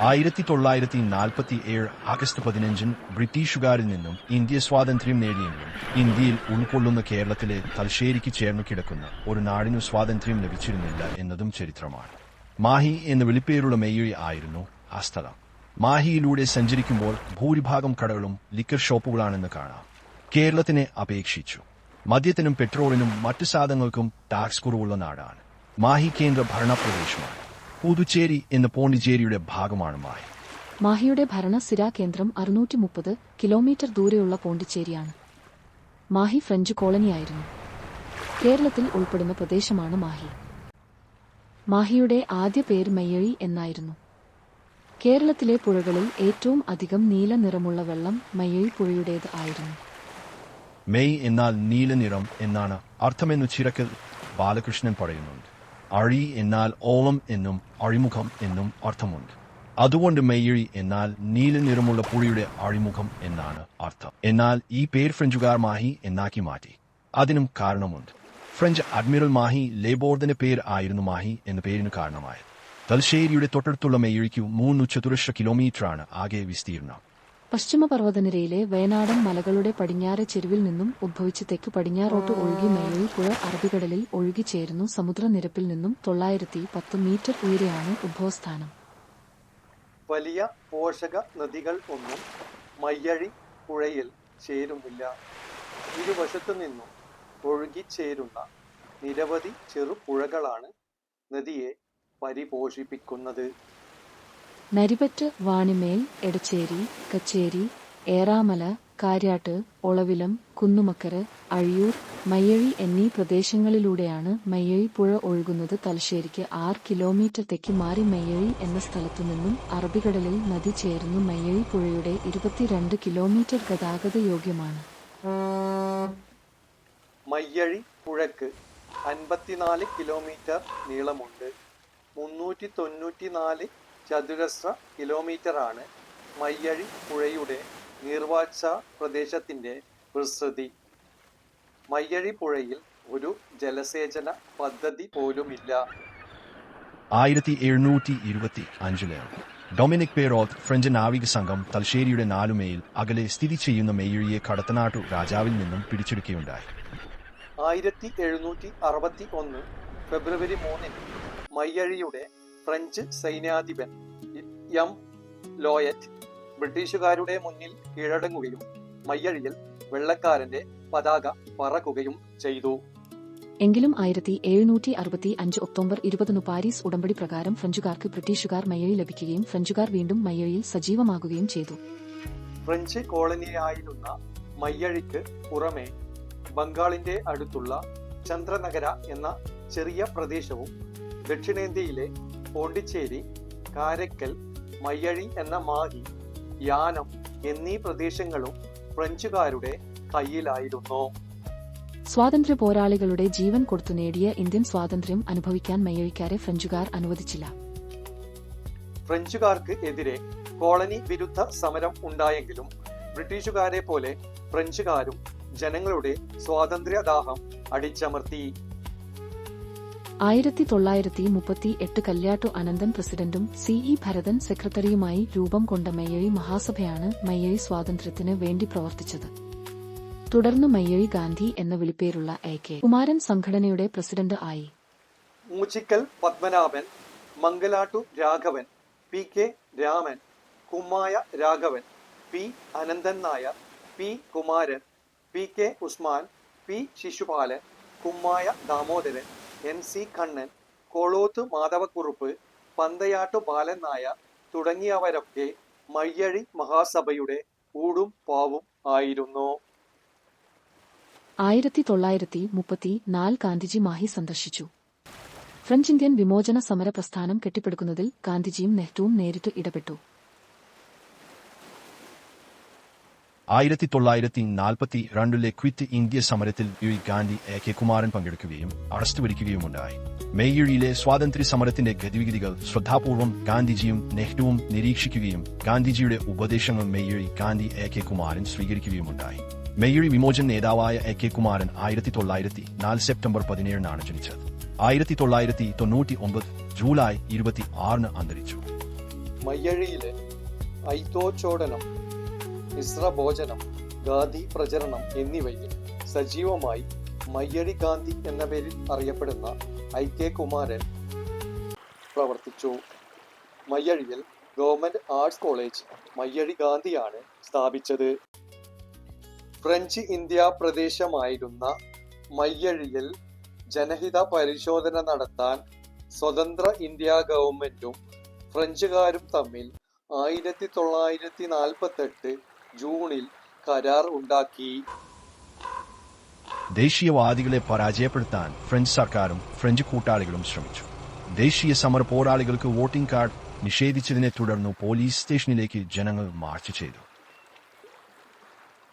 1947 August 15 ബ്രിട്ടീഷുകാരിൽ നിന്നും India സ്വാതന്ത്ര്യം നേടിയെങ്കിലും ഇന്ത്യയിൽ ഉൾക്കൊള്ളുന്ന കേരളത്തിലെ തലശ്ശേരിക്ക് ചേർന്നു കിടക്കുന്ന ഒരു നാടിനു സ്വാതന്ത്ര്യം ലഭിച്ചിരുന്നില്ല എന്നതും ചരിത്രമാണ്. മാഹി എന്ന് വിളിപ്പേരുള്ള മെയ്യഴി ആയിരുന്നു ആ സ്ഥലം. മാഹിയിലൂടെ സഞ്ചരിക്കുമ്പോൾ ഭൂരിഭാഗം കടകളും ലിക്കർ ഷോപ്പുകളാണെന്ന് കാണാം. കേരളത്തിനെ അപേക്ഷിച്ചു മദ്യത്തിനും പെട്രോളിനും മറ്റു സാധനങ്ങൾക്കും ടാക്സ് കുറവുള്ള നാടാണ്. മാഹി കേന്ദ്ര ഭരണപ്രദേശമാണ്. പുതുച്ചേരി എന്ന പോണ്ടിച്ചേരിയുടെ ഭാഗമാണ് മാഹി. മാഹിയുടെ ഭരണ സ്ഥിരാ കേന്ദ്രം 630 കിലോമീറ്റർ ദൂരെയുള്ള പോണ്ടിച്ചേരിയാണ്. മാഹി ഫ്രഞ്ച് കോളനിയായിരുന്നു. കേരളത്തിൽ ഉൾപ്പെടുന്ന പ്രദേശമാണ് മാഹി. മാഹിയുടെ ആദ്യ പേര് മെയ്യഴി എന്നായിരുന്നു. കേരളത്തിലെ പുഴകളിൽ ഏറ്റവും അധികം നീല നിറമുള്ള വെള്ളം മെയ്യഴി പുഴയുടേത് ആയിരുന്നു. മെയ് എന്നാൽ നീലനിറം എന്നാണ് അർത്ഥമെന്നു ചിറക്കൽ ബാലകൃഷ്ണൻ പറയുന്നുണ്ട്. അഴി എന്നാൽ ഓളം എന്നും അഴിമുഖം എന്നും അർത്ഥമുണ്ട്. അതുകൊണ്ട് മെയ്യഴി എന്നാൽ നീലനിറമുള്ള പുഴയുടെ അഴിമുഖം എന്നാണ് അർത്ഥം. എന്നാൽ ഈ പേര് ഫ്രഞ്ചുകാർ മാഹി എന്നാക്കി മാറ്റി. അതിനും കാരണമുണ്ട്. ഫ്രഞ്ച് അഡ്മിറൽ മാഹി ലേബോർഡിന്റെ പേര് ആയിരുന്നു മാഹി എന്ന പേരിന് കാരണമായത്. തലശ്ശേരിയുടെ തൊട്ടടുത്തുള്ള മെയ്യഴിക്ക് 3 ചതുരശ്ര കിലോമീറ്ററാണ് ആകെ വിസ്തീർണം. പശ്ചിമപർവ്വതനിരയിലെ വയനാടൻ മലകളുടെ പടിഞ്ഞാറെ ചെരുവിൽ നിന്നും ഉദ്ഭവിച്ച് തെക്ക് പടിഞ്ഞാറോട്ട് ഒഴുകി മെയ്യഴി പുഴ അറബിക്കടലിൽ ഒഴുകിച്ചേരുന്നു. സമുദ്രനിരപ്പിൽ നിന്നും 910 മീറ്റർ ഉയരെയാണ് ഉദ്ഭവസ്ഥാനം. വലിയ പോഷക നദികൾ ഒന്നും മെയ്യഴി പുഴയിൽ ചേരുന്നില്ല. ഇരുവശത്തു നിന്നും ഒഴുകിച്ചേരുന്ന നിരവധി ചെറുപുഴകളാണ് നദിയെ പരിപോഷിപ്പിക്കുന്നത്. നരിപ്പറ്റ്, വാണിമേൽ, എടച്ചേരി, കച്ചേരി, ഏറാമല, കാര്യാട്ട്, ഒളവിലം, കുന്നുമക്കര, അഴിയൂർ, മെയ്യഴി എന്നീ പ്രദേശങ്ങളിലൂടെയാണ് മെയ്യഴി പുഴ ഒഴുകുന്നത്. തലശ്ശേരിക്ക് 6 കിലോമീറ്റർ തെക്ക് മാറി മെയ്യഴി എന്ന സ്ഥലത്തുനിന്നും അറബിക്കടലിൽ നദി ചേരുന്നു. മെയ്യഴി പുഴയുടെ 22 കിലോമീറ്റർ ഗതാഗത യോഗ്യമാണ്. മെയ്യഴി പുഴയ്ക്ക് 54 കിലോമീറ്റർ നീളമുണ്ട്. 394 ചതുരശ്ര കിലോമീറ്ററാണ് മെയ്യഴി പുഴയുടെ നീർവാഴ്ച പ്രദേശത്തിന്റെ വിസ്തൃതി. മെയ്യഴി പുഴയിൽ ഒരു ജലസേചന പദ്ധതി പോലുമില്ല. 1725 ഡൊമിനിക് പേറോത്ത് ഫ്രഞ്ച് നാവിക സംഘം തലശ്ശേരിയുടെ 4 മൈൽ അകലെ സ്ഥിതി ചെയ്യുന്ന മെയ്യഴിയെ കടത്തനാട്ടു രാജാവിൽ നിന്നും പിടിച്ചെടുക്കുകയുണ്ടായി. 1761 ഫെബ്രുവരി 3 മെയ്യഴിയുടെ ഫ്രഞ്ച് സൈന്യാധിപൻ എം ലോയറ്റ് ബ്രിട്ടീഷുകാരുടെ മുന്നിൽ കീഴടങ്ങുകയും മെയ്യഴിയിൽ വെള്ളക്കാരന്റെ പതാക പറക്കുകയും ചെയ്തു. എങ്കിലും 1765 ഒക്ടോബർ 20 പാരീസ് ഉടമ്പടി പ്രകാരം ഫ്രഞ്ചുകാർക്ക് ബ്രിട്ടീഷുകാർ മെയ്യഴി ലഭിക്കുകയും ഫ്രഞ്ചുകാർ വീണ്ടും മെയ്യഴിയിൽ സജീവമാകുകയും ചെയ്തു. ഫ്രഞ്ച് കോളനിയായിരുന്ന മെയ്യഴിക്ക് പുറമെ ബംഗാളിന്റെ അടുത്തുള്ള ചന്ദ്രനഗര എന്ന ചെറിയ പ്രദേശവും ദക്ഷിണേന്ത്യയിലെ പോണ്ടിച്ചേരി, കാരക്കൽ, മെയ്യഴി എന്ന മാഹി, യാനം എന്നീ പ്രദേശങ്ങളും ഫ്രഞ്ചുകാരുടെ കയ്യിലായിരുന്നു. സ്വാതന്ത്ര്യ പോരാളികളുടെ ജീവൻ കൊടുത്തു നേടിയ ഇന്ത്യൻ സ്വാതന്ത്ര്യം അനുഭവിക്കാൻ മെയ്യഴിക്കാരെ ഫ്രഞ്ചുകാർ അനുവദിച്ചില്ല. ഫ്രഞ്ചുകാർക്ക് എതിരെ കോളനി വിരുദ്ധ സമരം ഉണ്ടായെങ്കിലും ബ്രിട്ടീഷുകാരെ പോലെ ഫ്രഞ്ചുകാരും ജനങ്ങളുടെ സ്വാതന്ത്ര്യദാഹം അടിച്ചമർത്തി. 1938 കല്യാട്ടു അനന്തൻ പ്രസിഡന്റും C.E. ഭരതൻ സെക്രട്ടറിയുമായി രൂപം കൊണ്ട മെയ്യഴി മഹാസഭയാണ് മെയ്യഴി സ്വാതന്ത്ര്യത്തിന് വേണ്ടി പ്രവർത്തിച്ചത്. തുടർന്ന് മെയ്യഴി ഗാന്ധി എന്ന വിളിപ്പേരുള്ള A.K. കുമാരൻ സംഘടനയുടെ പ്രസിഡന്റ് ആയി. Moochikkal Padmanabhan, മംഗലാട്ടു Raghavan, P.K. Raman, കുമ്മായ Raghavan, P. Ananthan Nair, P. Kumaran, P.K. Usman, P. Shishupala, കുമ്മായ Damodaran, MC Kannan, Koloth Madhava Kurup, പന്തയാട്ടു ബാലൻ നായർ തുടങ്ങിയവരൊക്കെ മെയ്യഴി മഹാസഭയുടെ ഊടും പാവും ആയിരുന്നു. 1934 ഗാന്ധിജി മാഹി സന്ദർശിച്ചു. ഫ്രഞ്ച് ഇന്ത്യൻ വിമോചന സമര പ്രസ്ഥാനം കെട്ടിപ്പടുക്കുന്നതിൽ ഗാന്ധിജിയും നെഹ്റുവും നേരിട്ട് ഇടപെട്ടു. 1942 ക്വിറ്റ് ഇന്ത്യ സമരത്തിൽ ഗാന്ധി A.K. കുമാരൻ പങ്കെടുക്കുകയും അറസ്റ്റ് വരിക്കുകയുമുണ്ടായി. മെയ്യഴിയിലെ സ്വാതന്ത്ര്യ സമരത്തിന്റെ ഗതിവിഗതികൾ ശ്രദ്ധാപൂർവം ഗാന്ധിജിയും നെഹ്റുവും നിരീക്ഷിക്കുകയും ഗാന്ധിജിയുടെ ഉപദേശങ്ങൾ മെയ്യഴി ഗാന്ധി A.K. കുമാരൻ സ്വീകരിക്കുകയുമുണ്ടായി. മെയ്യഴി വിമോചന നേതാവായ A.K. കുമാരൻ 1904 സെപ്റ്റംബർ 17 ജനിച്ചത്. 1999 ജൂലൈ 26 അന്തരിച്ചു. മയ്യഴിയിലെ ഐത്തോച്ചോടനം, മിശ്രഭോജനം, ഗാന്ധി പ്രചരണം എന്നിവയിൽ സജീവമായി മയ്യഴി ഗാന്ധി എന്ന പേരിൽ അറിയപ്പെടുന്ന IK കുമാരൻ പ്രവർത്തിച്ചു. മയ്യഴിയിൽ ഗവൺമെന്റ് ആർട്സ് കോളേജ് മയ്യഴി ഗാന്ധിയാണ് സ്ഥാപിച്ചത്. ഫ്രഞ്ച് ഇന്ത്യ പ്രദേശമായിരുന്ന മയ്യഴിയിൽ ജനഹിത പരിശോധന നടത്താൻ സ്വതന്ത്ര ഇന്ത്യ ഗവൺമെന്റും ഫ്രഞ്ചുകാരും തമ്മിൽ 1948 ജൂണിൽ കരാർ ഉണ്ടാക്കി. ദേശീയവാദികളെ പരാജയപ്പെടുത്താൻ ഫ്രഞ്ച് സർക്കാരും ഫ്രഞ്ച് കൂട്ടാളികളും ശ്രമിച്ചു. ദേശീയ സമര പോരാളികൾക്ക് വോട്ടിംഗ് കാർഡ് നിഷേധിച്ചതിനെ തുടർന്ന് പോലീസ് സ്റ്റേഷനിലേക്ക് ജനങ്ങൾ മാർച്ച് ചെയ്തു.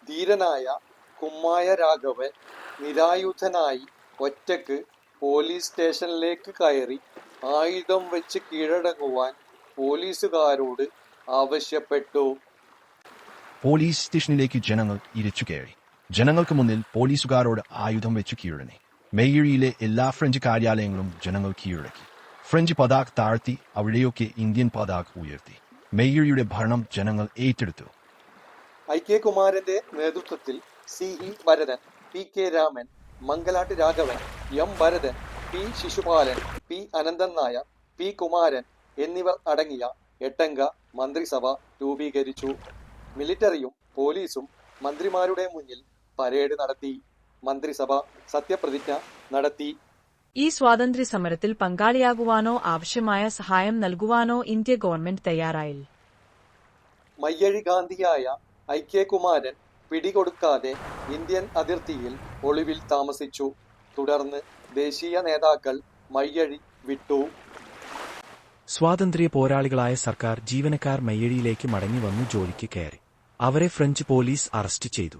ധീരനായ കുമ്മായ രാഘവൻ നിരായുധനായി ഒറ്റക്ക് പോലീസ് സ്റ്റേഷനിലേക്ക് കയറി ആയുധം വെച്ച് കീഴടങ്ങുവാൻ പോലീസുകാരോട് ആവശ്യപ്പെട്ടു. പോലീസ് സ്റ്റേഷനിലേക്ക് ജനങ്ങൾ ഇരച്ചു കയറി. ജനങ്ങൾക്ക് മുന്നിൽ പോലീസുകാരോട് ആയുധം വെച്ച് കീഴടങ്ങി. മയ്യഴിയിലെ എല്ലാ ഫ്രഞ്ച് കാര്യാലയങ്ങളും ജനങ്ങൾ കീഴടക്കി. ഫ്രഞ്ച് പതാക താഴ്ത്തി അവിടെയൊക്കെ ഇന്ത്യൻ പതാക ഉയർത്തി. മയ്യഴിയുടെ ഭരണം ജനങ്ങൾ ഏറ്റെടുത്തു. IK കുമാരന്റെ നേതൃത്വത്തിൽ CE Bharathan, PK Raman, Mangalat Raghavan, M Bharathan, P Shishupala, P Ananthan Nair, P Kumaran എന്നിവർ അടങ്ങിയ 8-അംഗ മന്ത്രിസഭ രൂപീകരിച്ചു. മിലിറ്ററിയും പോലീസും മന്ത്രിമാരുടെ മുന്നിൽ പരേഡ് നടത്തി. മന്ത്രിസഭ സത്യപ്രതിജ്ഞ നടത്തി. ഈ സ്വാതന്ത്ര്യ സമരത്തിൽ പങ്കാളിയാകുവാനോ ആവശ്യമായ സഹായം നൽകുവാനോ ഇന്ത്യ ഗവൺമെന്റ് തയ്യാറായില്ല. മയ്യഴി ഗാന്ധിയായ IK കുമാരൻ പിടികൊടുക്കാതെ ഇന്ത്യൻ അതിർത്തിയിൽ ഒളിവിൽ താമസിച്ചു. തുടർന്ന് ദേശീയ നേതാക്കൾ മയ്യഴി വിട്ടു. സ്വാതന്ത്ര്യ പോരാളികളായ സർക്കാർ ജീവനക്കാർ മയ്യഴിയിലേക്ക് മടങ്ങിവന്നു ജോലിക്ക് കയറി. അവരെ ഫ്രഞ്ച് പോലീസ് അറസ്റ്റ് ചെയ്തു.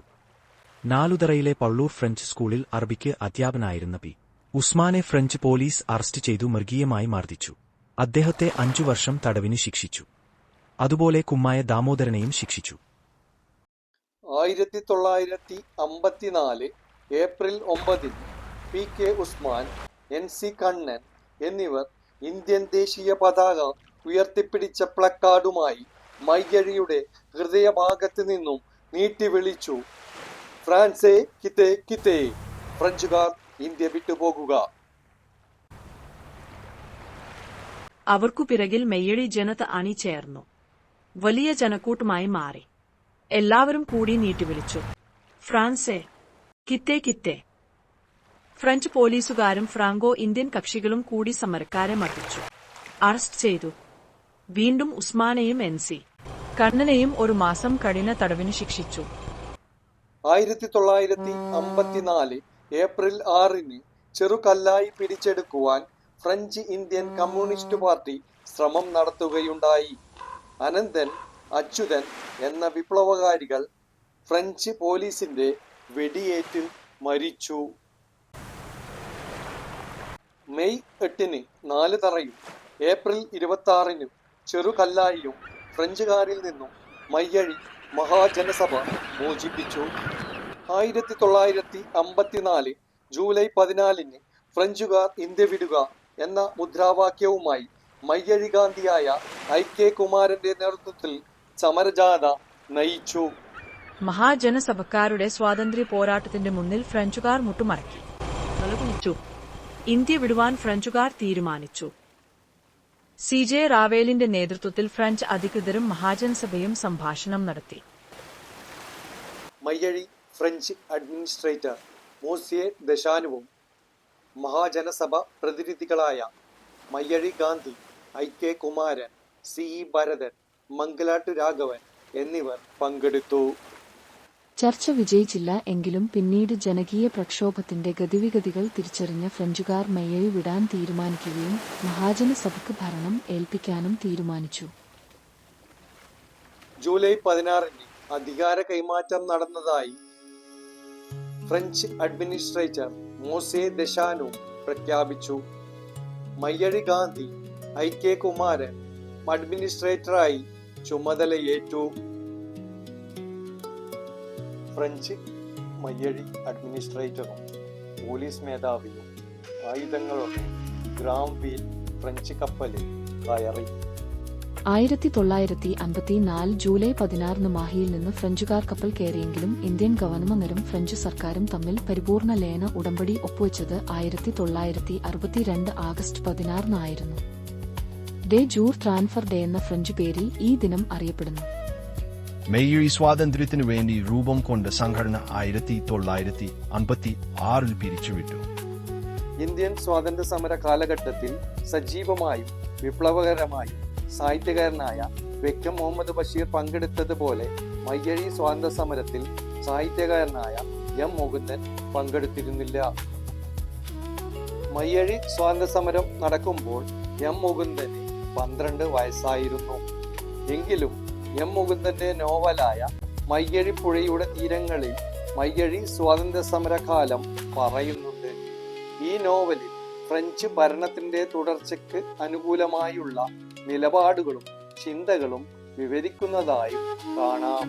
നാലുതറയിലെ പള്ളൂർ ഫ്രഞ്ച് സ്കൂളിൽ അറബിക്ക് അധ്യാപനായിരുന്ന P. ഉസ്മാനെ ഫ്രഞ്ച് പോലീസ് അറസ്റ്റ് ചെയ്തു മൃഗീയമായി മർദ്ദിച്ചു. അദ്ദേഹത്തെ 5 വർഷം തടവിന് ശിക്ഷിച്ചു. അതുപോലെ കുമ്മായ ദാമോദരനെയും ശിക്ഷിച്ചു. 1954 April 9 PK Usman, NC Kannan എന്നിവർ ഇന്ത്യൻ ദേശീയ പതാക ഉയർത്തിപ്പിടിച്ച പ്ലക്കാർഡുമായി മയ്യഴിയുടെ ഹൃദയഭാഗത്ത് നിന്നും നീട്ടി വിളിച്ചു, ഫ്രാൻസേ കിത്തേ കിത്തേ, ഫ്രഞ്ചുകാർ ഇന്ത്യ വിട്ടുപോകുക. അവർക്കു പിറകിൽ മയ്യഴി ജനത അണിചേർന്നു. വലിയ ജനക്കൂട്ടമായി മാറി. എല്ലാവരും കൂടി നീട്ടിവിളിച്ചു, ഫ്രാൻസേ കിത്തേ കിത്തേ. ഫ്രഞ്ച് പോലീസുകാരും ഫ്രാങ്കോ ഇന്ത്യൻ കക്ഷികളും കൂടി സമരക്കാരെ മർദ്ദിച്ചു, അറസ്റ്റ് ചെയ്തു. വീണ്ടും ഉസ്മാനെയും NC കണ്ണനെയും 1 മാസം കഠിന തടവിന് ശിക്ഷിച്ചു. 1954 ഏപ്രിൽ 6 ചെറുകല്ലായി പിടിച്ചെടുക്കുവാൻ ഫ്രഞ്ച് ഇന്ത്യൻ കമ്മ്യൂണിസ്റ്റ് പാർട്ടി ശ്രമം നടത്തുകയുണ്ടായി. അനന്തൻ, അച്യുതൻ എന്ന വിപ്ലവകാരികൾ ഫ്രഞ്ച് പോലീസിന്റെ വെടിയേറ്റ് മരിച്ചു. മെയ് 8 നാലുതറയും ഏപ്രിൽ 26 ചെറുകല്ലായിയും ഫ്രഞ്ചുകാരിൽ നിന്നും മയ്യഴി മഹാജനസഭ മോചിപ്പിച്ചു. 1954 ജൂലൈ 14 ഫ്രഞ്ചുകാർ ഇന്ത്യ വിടുക എന്ന മുദ്രാവാക്യവുമായി മയ്യഴി ഗാന്ധിയായ IK കുമാരന്റെ നേതൃത്വത്തിൽ സമരജാഥ നയിച്ചു. മഹാജനസഭക്കാരുടെ സ്വാതന്ത്ര്യ പോരാട്ടത്തിന്റെ മുന്നിൽ ഫ്രഞ്ചുകാർ മുട്ടുമടക്കി തലകുനിച്ചു. ഇന്ത്യ വിടുവാൻ ഫ്രഞ്ചുകാർ തീരുമാനിച്ചു. CJ റാവേലിന്റെ നേതൃത്വത്തിൽ ഫ്രഞ്ച് അധികൃതരും മഹാജനസഭയും സംഭാഷണം നടത്തി. Mayyazhi French administrator മോസിയെ ദശാനുവും മഹാജനസഭ പ്രതിനിധികളായ Mayyazhi Gandhi, IK Kumaran, CE Bharathan, Mangalat Raghavan എന്നിവർ പങ്കെടുത്തു. ചർച്ച വിജയിച്ചില്ല എങ്കിലും പിന്നീട് ജനകീയ പ്രക്ഷോഭത്തിന്റെ ഗതിവിഗതികൾ തിരിച്ചറിഞ്ഞ ഫ്രഞ്ചുകാർ മയ്യഴി വിടാൻ തീരുമാനിക്കുകയും മഹാജനസഭയ്ക്ക് ഭരണം ഏൽപ്പിക്കാനും തീരുമാനിച്ചു. ജൂലൈ 16 അധികാര കൈമാറ്റം നടന്നതായി ഫ്രഞ്ച് അഡ്മിനിസ്ട്രേറ്റർ മോസെ ദശാനു പ്രഖ്യാപിച്ചു. മയ്യഴി ഗാന്ധി IK കുമാരൻ അഡ്മിനിസ്ട്രേറ്ററായി ചുമതലയേറ്റു. ഫ്രഞ്ച് മയ്യഴി അഡ്മിനിസ്ട്രേറ്ററും പോലീസ് മേധാവിയും ആയുധങ്ങളോടെ ഗ്രാംവീൽ ഫ്രഞ്ച് കപ്പലിൽ കയറി. 1954 ജൂലൈ 16 മാഹിയിൽ നിന്ന് ഫ്രഞ്ചുകാർ കപ്പൽ കയറിയെങ്കിലും ഇന്ത്യൻ ഗവൺമെന്റും ഫ്രഞ്ച് സർക്കാരും തമ്മിൽ പരിപൂർണ ലയന ഉടമ്പടി ഒപ്പുവെച്ചത് 1962 ആഗസ്റ്റ് 16 ആയിരുന്നു. ഡേ ജൂർ ട്രാൻസ്ഫർ ഡേ എന്ന ഫ്രഞ്ച് പേരിൽ ഈ ദിനം അറിയപ്പെടുന്നു. മെയ്യഴി സ്വാതന്ത്ര്യത്തിനു വേണ്ടി രൂപം കൊണ്ട സംഘടന 1956 പിരിച്ചുവിട്ടു. ഇന്ത്യൻ സ്വാതന്ത്ര്യ സമര കാലഘട്ടത്തിൽ സജീവമായും വിപ്ലവകരമായും സാഹിത്യകാരനായ വൈക്കം മുഹമ്മദ് ബഷീർ പങ്കെടുത്തതുപോലെ മയ്യഴി സ്വാതന്ത്ര്യ സമരത്തിൽ സാഹിത്യകാരനായ എം മുകുന്ദൻ പങ്കെടുത്തിരുന്നില്ല. മയ്യഴി സ്വാതന്ത്ര്യ സമരം നടക്കുമ്പോൾ എം മുകുന്ദന് 12 വയസ്സായിരുന്നു. എങ്കിലും എം മുകുന്ദന്റെ നോവലായ മയ്യഴി പുഴയുടെ തീരങ്ങളിൽ മയ്യഴി സ്വാതന്ത്ര്യ സമരകാലം പറയുന്നുണ്ട്. ഈ നോവലിൽ ഫ്രഞ്ച് ഭരണത്തിന്റെ തുടർച്ചയ്ക്ക് അനുകൂലമായുള്ള നിലപാടുകളും ചിന്തകളും വിവരിക്കുന്നതായും കാണാം.